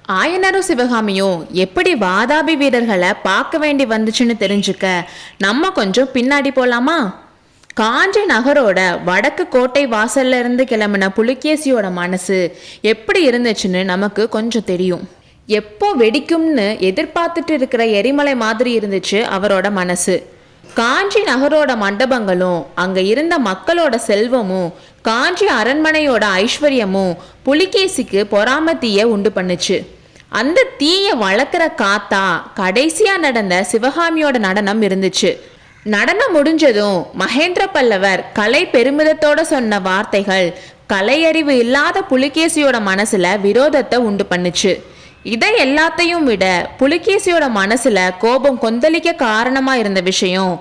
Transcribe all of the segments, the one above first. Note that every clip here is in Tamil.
ஆயனரும் சிவகாமியும் எப்படி வாதாபி வீரர்களை பார்க்க வேண்டி வந்துச்சுன்னு தெரிஞ்சுக்க நம்ம கொஞ்சம் பின்னாடி போலாமா? காஞ்சி நகரோட வடக்கு கோட்டை வாசல்ல இருந்து கிளம்பின புலிகேசியோட மனசு எப்படி இருந்துச்சுன்னு நமக்கு கொஞ்சம் தெரியும். எப்போ வெடிக்கும்னு எதிர்பார்த்துட்டு இருக்கிற எரிமலை மாதிரி இருந்துச்சு அவரோட மனசு. காஞ்சி நகரோட மண்டபங்களும் அங்க இருந்த மக்களோட செல்வமும் காஞ்சி அரண்மனையோட ஐஸ்வர்யமும் புலிகேசிக்கு பொறாம தீய உண்டு பண்ணுச்சு. அந்த தீய வளர்க்குற காத்தா கடைசியா நடந்த சிவகாமியோட நடனம் இருந்துச்சு. நடனம் முடிஞ்சதும் மகேந்திர பல்லவர் கலை பெருமிதத்தோட சொன்ன வார்த்தைகள் கலையறிவு இல்லாத புலிகேசியோட மனசுல விரோதத்தை உண்டு பண்ணுச்சு. இதை எல்லாத்தையும் விட புலிகேசியோட மனசுல கோபம் கொந்தளிக்க காரணமா இருந்த விஷயம்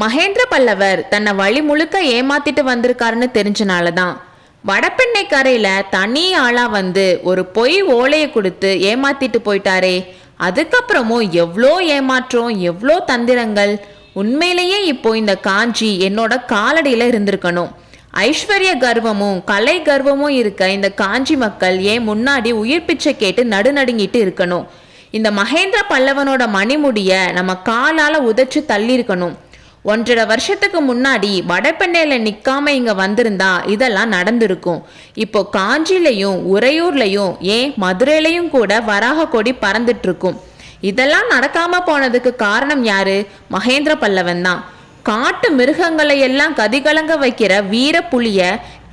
மகேந்திர பல்லவர் தன்னை வழி முழுக்க ஏமாத்திட்டு வந்திருக்காருன்னு தெரிஞ்சனாலதான். வடபெண்ணை கரையில தனி ஆளா வந்து ஒரு பொய் ஓலையை கொடுத்து ஏமாத்திட்டு போயிட்டாரே, அதுக்கப்புறமும் எவ்வளோ ஏமாற்றம், எவ்வளோ தந்திரங்கள். உண்மையிலேயே இப்போ இந்த காஞ்சி என்னோட காலடியில இருந்திருக்கணும். ஐஸ்வர்ய கர்வமும் கலை கர்வமும் இருக்க இந்த காஞ்சி மக்கள் ஏன் முன்னாடி உயிர் பிச்சை கேட்டு நடுநடுங்கிட்டு இருக்கணும். இந்த மகேந்திர பல்லவனோட மணிமுடிய நம்ம காலால உதைச்சு தள்ளி இருக்கணும். 1.5 வருஷத்துக்கு முன்னாடி வடபெண்ணையில நிக்காம இங்க வந்திருந்தா இதெல்லாம் நடந்திருக்கும். இப்போ காஞ்சிலையும் உறையூர்லையும் ஏன் மதுரையிலையும் கூட வராக கொடி பறந்துட்டு இருக்கும். இதெல்லாம் நடக்காம போனதுக்கு காரணம் யாரு? மகேந்திர பல்லவன் தான். காட்டு மிருகங்களை எல்லாம் கதிகலங்க வைக்கிற வீர புலிய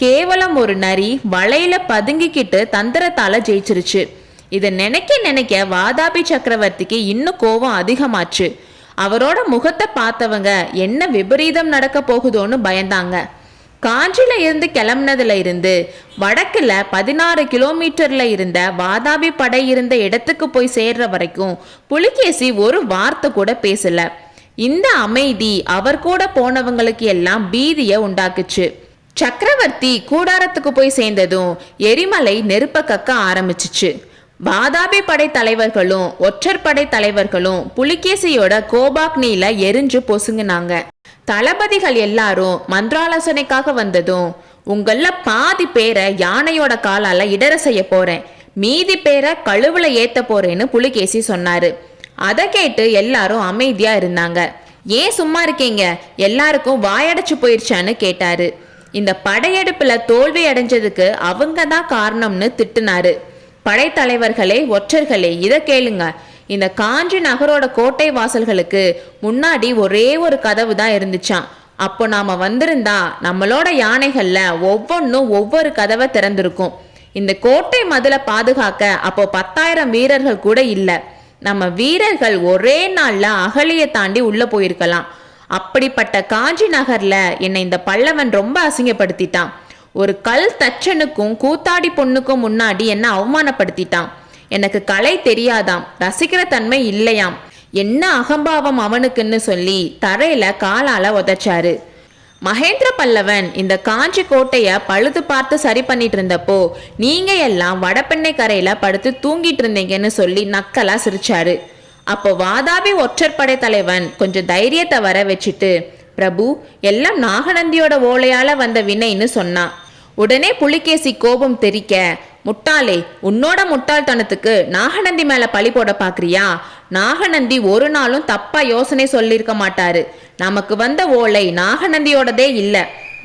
கேவலம் ஒரு நரி வலையில பதுங்கிக்கிட்டு தந்திரத்தால ஜெயிச்சிருச்சு. இதை நினைக்க நினைக்க வாதாபி சக்கரவர்த்திக்கு இன்னும் கோபம் அதிகமாச்சு. அவரோட முகத்தை பார்த்தவங்க என்ன விபரீதம் நடக்க போகுதோன்னு பயந்தாங்க. காஞ்சியில இருந்து கிளம்புனதுல இருந்து வடக்குல 16 கிலோமீட்டர்ல இருந்த வாதாபி படை இருந்த இடத்துக்கு போய் சேர்ற வரைக்கும் புலிகேசி ஒரு வார்த்தை கூட பேசல. இந்த அமைதி அவர் கூட போனவங்களுக்கு எல்லாம் பீதிய உண்டாக்குச்சு. சக்கரவர்த்தி கூடாரத்துக்கு போய் சேர்ந்ததும் எரிமலை நெருப்ப கக்க ஆரம்பிச்சிச்சு. வாதாபி படை தலைவர்களும் ஒற்றர் படை தலைவர்களும் புலிகேசியோட கோபாக்னியில எரிஞ்சு பொசுங்கினாங்க. தளபதிகள் எல்லாரும் மந்திராலோசனைக்காக வந்ததும், உங்கள பாதி பேரை யானையோட காலால இடற செய்ய போறேன், மீதி பேரை கழுவுல ஏத்த போறேன்னு புலிகேசி சொன்னாரு. அதை கேட்டு எல்லாரும் அமைதியா இருந்தாங்க. ஏன் சும்மா இருக்கீங்க, எல்லாருக்கும் வாயடைச்சு போயிருச்சான்னு கேட்டாரு. இந்த படையெடுப்புல தோல்வி அடைஞ்சதுக்கு அவங்க தான் காரணம்னு திட்டுனாரு. படைத்தலைவர்களே ஒற்றர்களே, இதை கேளுங்க. இந்த காஞ்சி நகரோட கோட்டை வாசல்களுக்கு முன்னாடி ஒரே ஒரு கதவு தான் இருந்துச்சான். அப்போ நாம வந்திருந்தா நம்மளோட யானைகள்ல ஒவ்வொன்றும் ஒவ்வொரு கதவை திறந்திருக்கும். இந்த கோட்டை மதில பாதுகாக்க அப்போ 10,000 வீரர்கள் கூட இல்லை. நம்ம வீரர்கள் ஒரே நாள்ல அகழிய தாண்டி உள்ள போயிருக்கலாம். அப்படிப்பட்ட காஞ்சி நகர்ல என்னை இந்த பல்லவன் ரொம்ப அசிங்கப்படுத்திட்டான். ஒரு கல் தச்சனுக்கும் கூத்தாடி பொண்ணுக்கும் முன்னாடி என்ன அவமானப்படுத்திட்டான். எனக்கு கலை தெரியாதாம், ரசிக்கிற தன்மை இல்லையாம், என்ன அகம்பாவம் அவனுக்குன்னு சொல்லி தரையில காலால உதைச்சாரு. மகேந்திர பல்லவன் இந்த காஞ்சி கோட்டைய பழுது பார்த்து சரி பண்ணிட்டு இருந்தப்போ நீங்க எல்லாம் வடபெண்ணை கரையில படுத்து தூங்கிட்டு இருந்தீங்கன்னு சொல்லி நக்கலா சிரிச்சாரு. அப்போ வாதாபி ஒற்றர் படை தலைவன் கொஞ்சம் தைரியத்தை வர வச்சுட்டு, பிரபு, எல்லாம் நாகநந்தியோட ஓலையால வந்த வினைன்னு சொன்னான். உடனே புலிகேசி கோபம் தெரிக்க, முட்டாளே, உன்னோட முட்டாள்தனத்துக்கு நாகநந்தி மேல பழி போட பாக்குறியா? நாகநந்தி ஒரு நாளும் தப்பா யோசனை சொல்லியிருக்க மாட்டாரு. நமக்கு வந்த ஓலை நாகநந்தியோடதே இல்ல.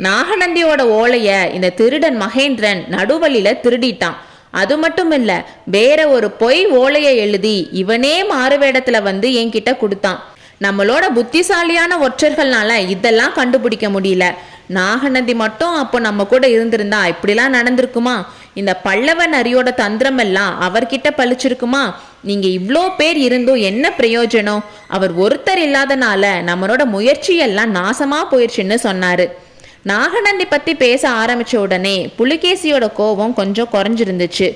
நாகநந்தியோட ஓலைய இந்த திருடன் மகேந்திரன் நடுவழியில திருடிட்டான். அது மட்டும் இல்ல, வேற ஒரு பொய் ஓலையை எழுதி இவனே மாறுவேடத்துல வந்து என்கிட்ட கொடுத்தான். நம்மளோட புத்திசாலியான ஒற்றர்கள்னால இதெல்லாம் கண்டுபிடிக்க முடியல. நாகநந்தி மட்டும் அப்போ நம்ம கூட இருந்திருந்தா இப்படிலாம் நடந்திருக்குமா? இந்த பல்லவன் அரியோட தந்திரம் எல்லாம் அவர்கிட்ட பழிச்சிருக்குமா? நீங்க இவ்வளோ பேர் இருந்தும் என்ன பிரயோஜனம்? அவர் ஒருத்தர் இல்லாதனால நம்மளோட முயற்சி எல்லாம் நாசமா போயிடுச்சுன்னு சொன்னாரு. நாகநந்தி பத்தி பேச ஆரம்பிச்ச உடனே புலிகேசியோட கோபம் கொஞ்சம் குறைஞ்சிருந்துச்சு.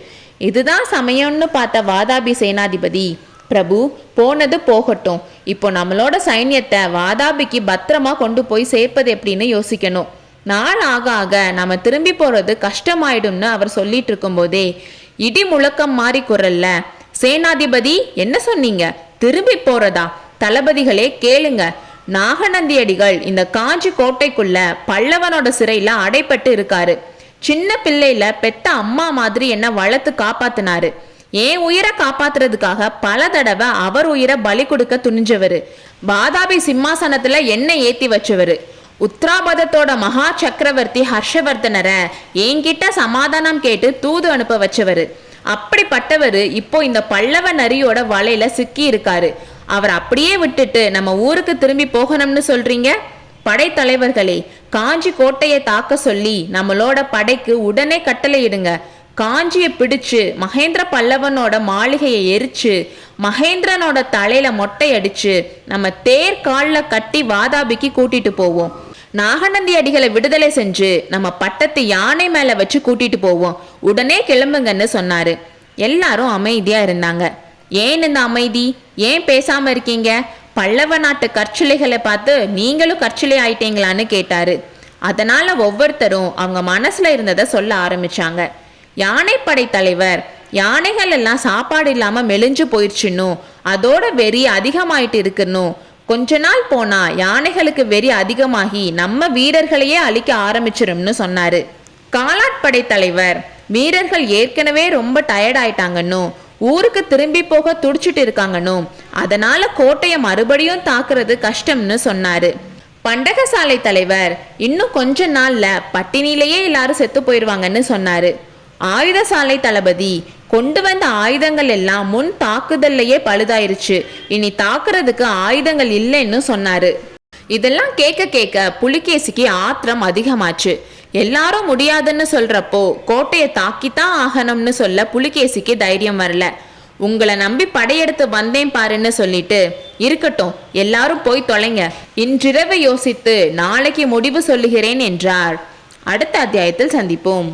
இதுதான் சமயம்னு பார்த்த வாதாபி சேனாதிபதி, பிரபு, போனது போகட்டும், இப்போ நம்மளோட சைன்யத்தை வாதாபிக்கு பத்திரமா கொண்டு போய் சேர்ப்பது எப்படின்னு யோசிக்கணும். நாள் ஆக ஆக நம்ம திரும்பி போறது கஷ்டமாயிடும்னு அவர் சொல்லிட்டு இருக்கும் போதே இடி முழக்கம் மாறி குரல்ல, சேனாதிபதி, என்ன சொன்னீங்க? திரும்பி போறதா? தளபதிகளே கேளுங்க, நாகநந்தி அடிகள் இந்த காஞ்சி கோட்டைக்குள்ள பல்லவனோட சிறையில அடைப்பட்டு இருக்காரு. சின்ன பிள்ளையில பெத்த அம்மா மாதிரி என்ன வளர்த்து காப்பாத்தினாரு. என் உயிரை காப்பாத்துறதுக்காக பல தடவை அவர் உயிரை பலி கொடுக்க துணிஞ்சவரு. வாதாபி சிம்மாசனத்துல என்ன ஏத்தி வச்சவரு. உத்தராபதத்தோட மகா சக்கரவர்த்தி ஹர்ஷவர்தனரை என்கிட்ட சமாதானம் கேட்டு தூது அனுப்ப வச்சவரு. அப்படிப்பட்டவரு இப்போ இந்த பல்லவ நரியோட வலையில சிக்கி இருக்காரு. அவர் அப்படியே விட்டுட்டு நம்ம ஊருக்கு திரும்பி போகணும்னு சொல்றீங்க? படைத்தலைவர்களே, காஞ்சி கோட்டையை தாக்க சொல்லி நம்மளோட படைக்கு உடனே கட்டளையிடுங்க. காஞ்சியை பிடிச்சு மகேந்திர பல்லவனோட மாளிகையை எரிச்சு மகேந்திரனோட தலையில மொட்டை அடிச்சு நம்ம தேர் காலில் கட்டி வாதாபிக்கு கூட்டிட்டு போவோம். நாகநந்தி அடிகளை விடுதலை செஞ்சு நம்ம பட்டத்து யானை மேல வச்சு கூட்டிட்டு போவோம். உடனே கிளம்புங்கன்னு சொன்னாரு. எல்லாரும் அமைதியா இருந்தாங்க. ஏன் இந்த அமைதி? ஏன் பேசாம இருக்கீங்க? பல்லவ நாட்டு கற்சிலைகளை பார்த்து நீங்களும் கற்சிலை ஆயிட்டீங்களான்னு கேட்டாரு. அதனால ஒவ்வொருத்தரும் அவங்க மனசுல இருந்ததை சொல்ல ஆரம்பிச்சாங்க. யானைப்படை தலைவர், யானைகள் எல்லாம் சாப்பாடு இல்லாம மெலிஞ்சு போயிடுச்சுன்னும் அதோட வெறி அதிகமாயிட்டு இருக்குன்னும், கொஞ்ச நாள் போனா யானைகளுக்கு வெறி அதிகமாகி நம்ம வீரர்களையே அழிக்க ஆரம்பிச்சிரும்னு சொன்னாரு. காலாட்படை தலைவர், வீரர்கள் ஏற்கனவே ரொம்ப டயர்ட் ஆயிட்டாங்கன்னும் ஊருக்கு திரும்பி போக துடிச்சிட்டு இருக்காங்கன்னும் அதனால கோட்டையை மறுபடியும் தாக்குறது கஷ்டம்னு சொன்னாரு. பண்டகசாலை தலைவர், இன்னும் கொஞ்ச நாள்ல பட்டினிலேயே எல்லாரும் செத்து போயிடுவாங்கன்னு சொன்னாரு. ஆயுதசாலை தளபதி, கொண்டு வந்த ஆயுதங்கள் எல்லாம் முன் தாக்குதல்லையே பழுதாயிருச்சு, இனி தாக்குறதுக்கு ஆயுதங்கள் இல்லைன்னு சொன்னாரு. இதெல்லாம் கேட்க கேட்க புலிகேசிக்கு ஆத்திரம் அதிகமாச்சு. எல்லாரும் முடியாதுன்னு சொல்றப்போ கோட்டையை தாக்கித்தான் ஆகணும்னு சொல்ல புலிகேசிக்கு தைரியம் வரல. உங்களை நம்பி படையெடுத்து வந்தேன் பாருன்னு சொல்லிட்டு, இருக்கட்டும் எல்லாரும் போய் தொலைங்க, இன்றிரவு யோசித்து நாளைக்கு முடிவு சொல்லுகிறேன் என்றார். அடுத்த அத்தியாயத்தில் சந்திப்போம்.